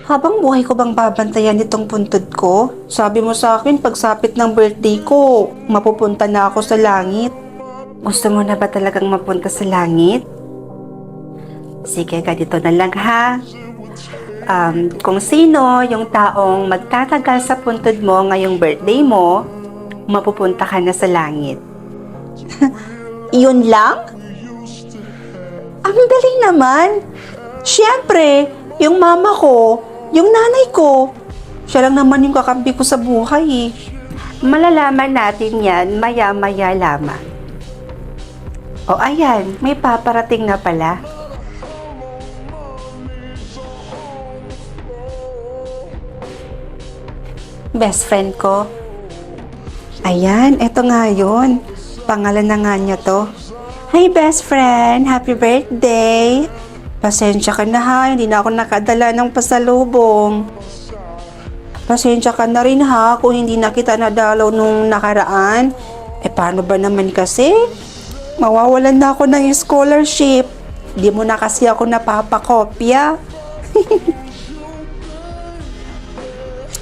Habang buhay ko bang babantayan itong puntod ko? Sabi mo sa akin, pagsapit ng birthday ko, mapupunta na ako sa langit. Gusto mo na ba talagang mapunta sa langit? Sige, ganito na lang ha. Kung sino yung taong magtatagal sa puntod mo ngayong birthday mo, mapupunta ka na sa langit. Yun lang? Ang dali naman. Siyempre, yung mama ko, yung nanay ko, siya lang naman yung kakampi ko sa buhay eh. Malalaman natin yan maya-maya lamang. O ayan, may paparating na pala. Best friend ko. Ayan, eto nga yun. Pangalan na nga niya to. Hi best friend, happy birthday! Pasensya ka na ha, hindi na ako nakadala ng pasalubong. Pasensya ka na rin ha kung hindi na kita nadalaw nung nakaraan. Paano ba naman kasi? Mawawalan na ako ng scholarship. Di mo na kasi ako napapakopya.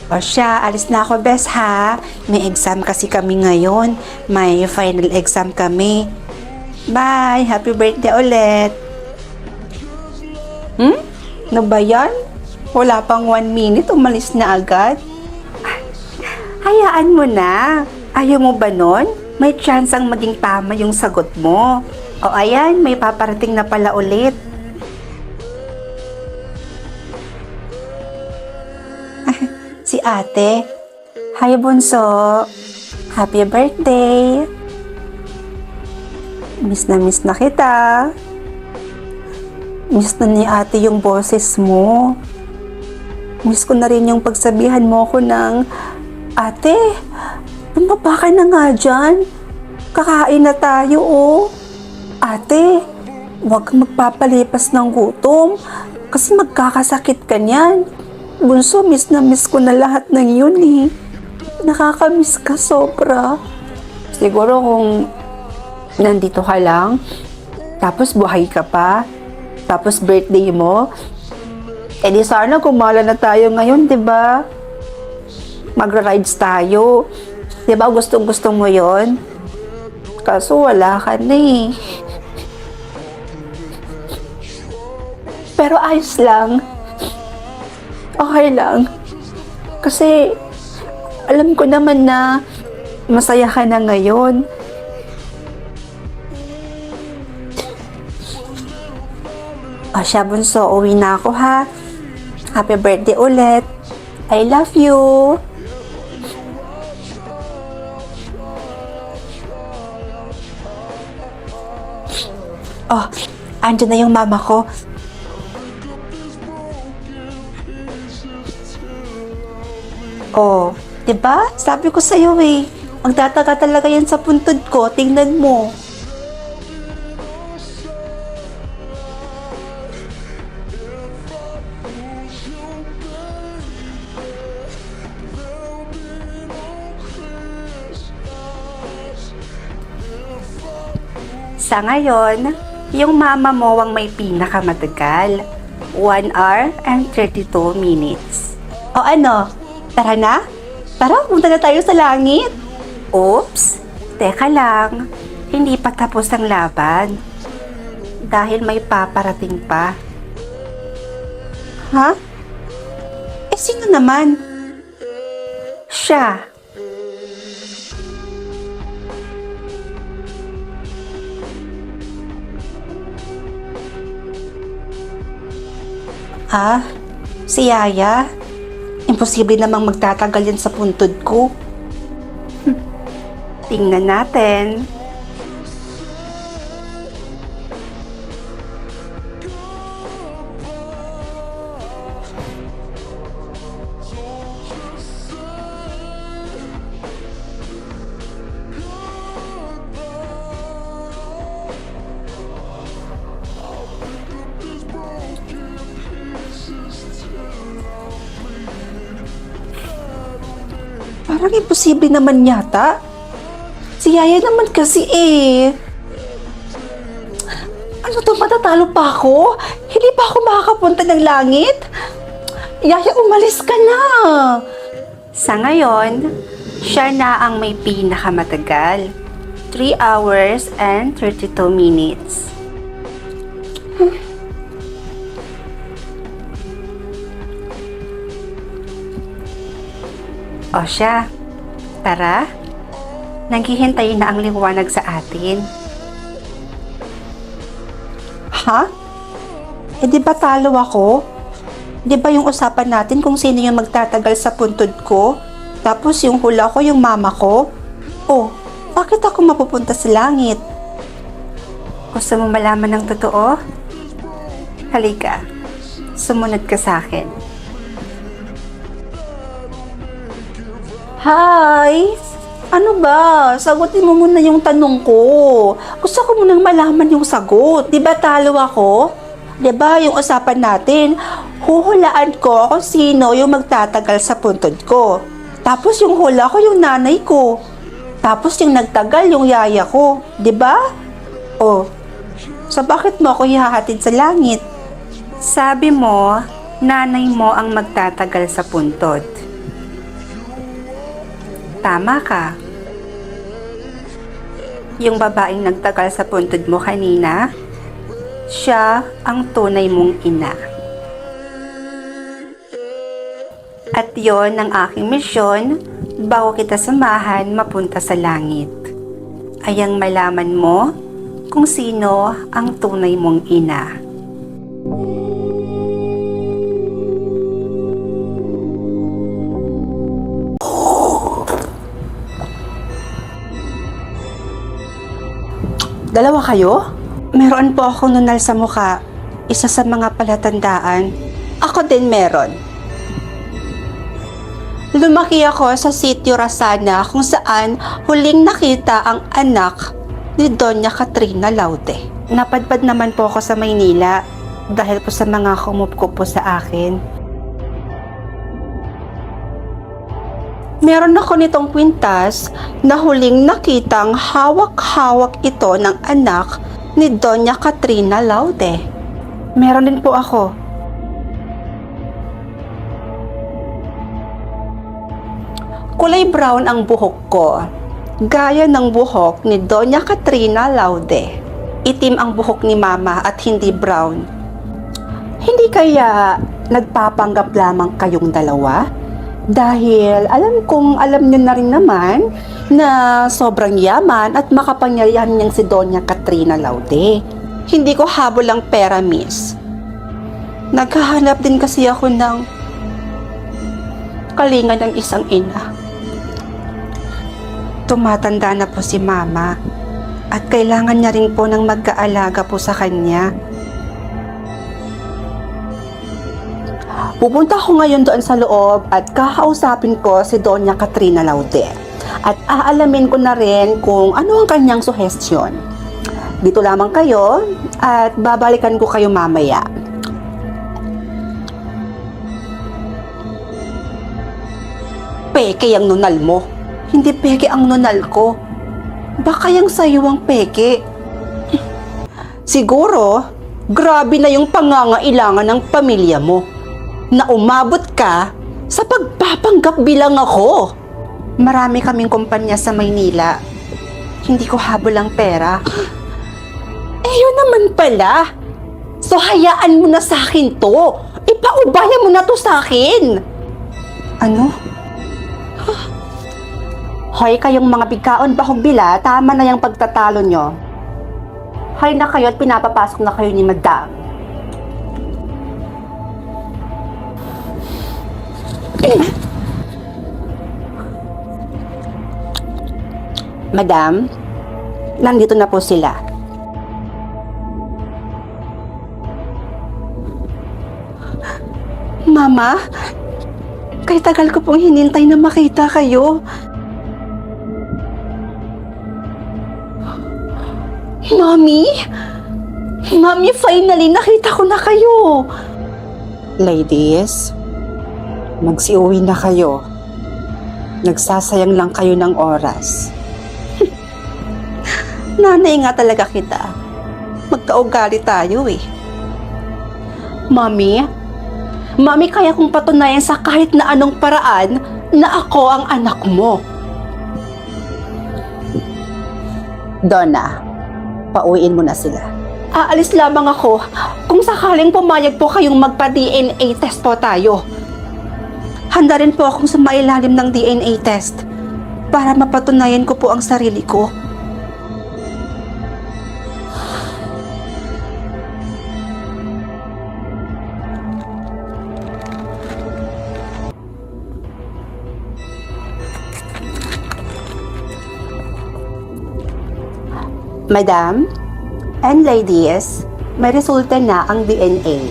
O siya, alis na ako best ha. May exam kasi kami ngayon. May final exam kami. Bye! Happy birthday ulit! Ano ba yan? Wala pang 1 minute, umalis na agad. Hayaan mo na. Ayaw mo ba nun? May chance ang maging tama yung sagot mo. O ayan, may paparating na pala ulit. Si ate. Hi bunso. Happy birthday. Miss na kita. Miss na ni ate yung boses mo. Miss ko na rin yung pagsabihan mo ko ng, ate, tumaba ka na nga dyan. Kakain na tayo oh. Ate, huwag kang magpapalipas ng gutom kasi magkakasakit ka niyan. Bunso, miss na miss ko na lahat ng yun eh. Nakakamiss ka sobra. Siguro kung nandito ka lang, tapos buhay ka pa, tapos birthday mo, di sana kumala na tayo ngayon, diba? Magra-rides tayo. Diba gustong-gusto mo yon? Kaso wala ka na eh. Pero ayos lang. Okay lang. Kasi alam ko naman na masaya ka na ngayon. O siya bunso, uwi na ako ha. Happy birthday ulit. I love you. Oh, andyan na yung mama ko. Oh, 'di ba? Sabi ko sa iyo eh, magtataga talaga 'yan sa puntod ko. Tingnan mo. Sa ngayon, yung mama mo ang may pinakamatagal. 1 hour and 32 minutes. O ano? Tara na? Tara, punta na tayo sa langit. Oops, teka lang. Hindi pa tapos ang laban. Dahil may paparating pa. Ha? Sino naman? Siya. Si Yaya? Imposible namang magtatagal yan sa puntod ko. Tingnan natin. Parang imposible naman yata. Si Yaya naman kasi eh. Ano to, matatalo pa ako? Hindi pa ako makakapunta ng langit? Yaya, umalis ka na! Sa ngayon, siya na ang may pinakamatagal. 3 hours and 32 minutes. O siya, tara. Naghihintay na ang liwanag sa atin. Ha? Eh di ba talo ako? Di ba yung usapan natin kung sino yung magtatagal sa puntod ko? Tapos yung hula ko yung mama ko? Oh, bakit ako mapupunta sa langit? Gusto mo malaman ng totoo? Halika, sumunod ka sa akin. Hi! Ano ba? Sagutin mo muna yung tanong ko. Gusto ko munang malaman yung sagot. Di ba talo ako? Di ba yung usapan natin, huhulaan ko kung sino yung magtatagal sa puntod ko. Tapos yung hula ko yung nanay ko. Tapos yung nagtagal yung yaya ko. Di ba? Oh, so bakit mo ako ihahatid sa langit? Sabi mo, nanay mo ang magtatagal sa puntod. Tama ka. Yung babaeng nagtagal sa puntod mo kanina, siya ang tunay mong ina. At yon ang aking misyon bago kita samahan mapunta sa langit. Ayang malaman mo kung sino ang tunay mong ina. Dalawa kayo? Meron po akong nunal sa mukha. Isa sa mga palatandaan. Ako din meron. Lumaki ako sa sitio Rasana kung saan huling nakita ang anak ni Doña Katrina Laude. Napadpad naman po ako sa Maynila dahil po sa mga humupko po sa akin. Meron ako nitong kwintas na huling nakitang hawak-hawak ito ng anak ni Doña Katrina Laude. Meron din po ako. Kulay brown ang buhok ko, gaya ng buhok ni Doña Katrina Laude. Itim ang buhok ni Mama at hindi brown. Hindi kaya nagpapanggap lamang kayong dalawa? Dahil alam niyo na rin naman na sobrang yaman at makapangyarihan niyang si Doña Katrina Laude. Hindi ko habol ang pera, miss. Naghahanap din kasi ako ng kalinga ng isang ina. Tumatanda na po si Mama at kailangan niya rin po ng mag-aalaga po sa kanya. Pupunta ako ngayon doon sa loob at kakausapin ko si Doña Katrina Laude at aalamin ko na rin kung ano ang kanyang suhestyon. Dito lamang kayo at babalikan ko kayo mamaya. Peke ang nunal mo. Hindi peke ang nunal ko. Baka yung sayo ang peke. Siguro, grabe na yung pangangailangan ng pamilya mo na umabot ka sa pagpapanggap bilang ako. Marami kaming kumpanya sa Maynila. Hindi ko habol ang pera. Eh yun naman pala. So hayaan mo na sa akin to. Ipaubaya mo na to sa akin. Ano? Hoy, kayong mga bigkaon bahog bila, tama na yung pagtatalo nyo. Hoy na kayo at pinapapasok na kayo ni Madam. Madam, nandito na po sila. Mama, kay tagal ko pong hinintay na makita kayo. Mommy? Mommy, finally nakita ko na kayo. Ladies, magsiuwi na kayo. Nagsasayang lang kayo ng oras. Nanay nga talaga kita. Magkaugali tayo eh. Mommy, Mami, kaya kong patunayan sa kahit na anong paraan na ako ang anak mo. Donna, pauwiin mo na sila. Aalis lamang ako kung sakaling pumayag po kayong magpa-DNA test po tayo. Handa rin po akong sumailalim ng DNA test para mapatunayan ko po ang sarili ko. Madam and ladies, may resulta na ang DNA.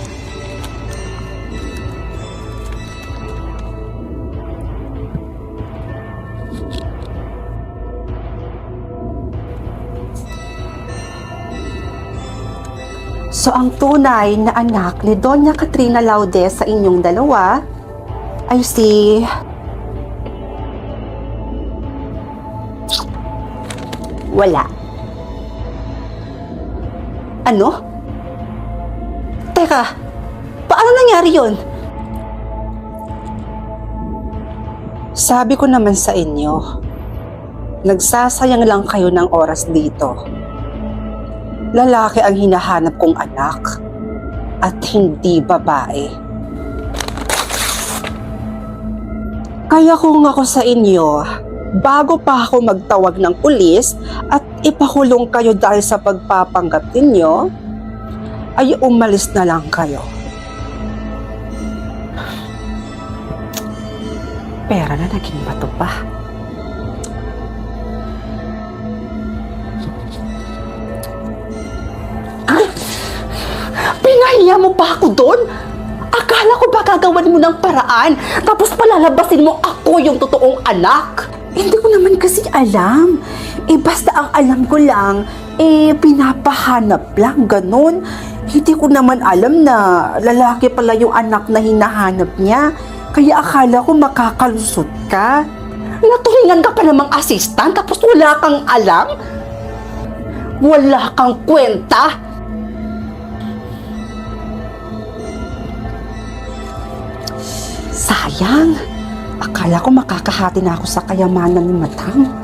So ang tunay na anak ni Doña Katrina Laudes sa inyong dalawa ay si... Wala. Ano? Teka, paano nangyari yun? Sabi ko naman sa inyo, nagsasayang lang kayo ng oras dito. Lalaki ang hinahanap kong anak at hindi babae. Kaya kung ako sa inyo, bago pa ako magtawag ng pulis at ipakulong kayo dahil sa pagpapanggap ninyo, ay umalis na lang kayo. Pera na naging bato pa. Pinahiya mo pa ako doon? Akala ko ba gagawan mo ng paraan tapos palalabasin mo ako yung totoong anak? Hindi ko naman kasi alam. Basta ang alam ko lang, pinapahanap lang, ganun. Hindi ko naman alam na lalaki pala yung anak na hinahanap niya. Kaya akala ko makakalusot ka. Naturingan ka pa namang assistant tapos wala kang alam? Wala kang kwenta? Sayang. Akala ko makakahati na ako sa kayamanan ni Matang.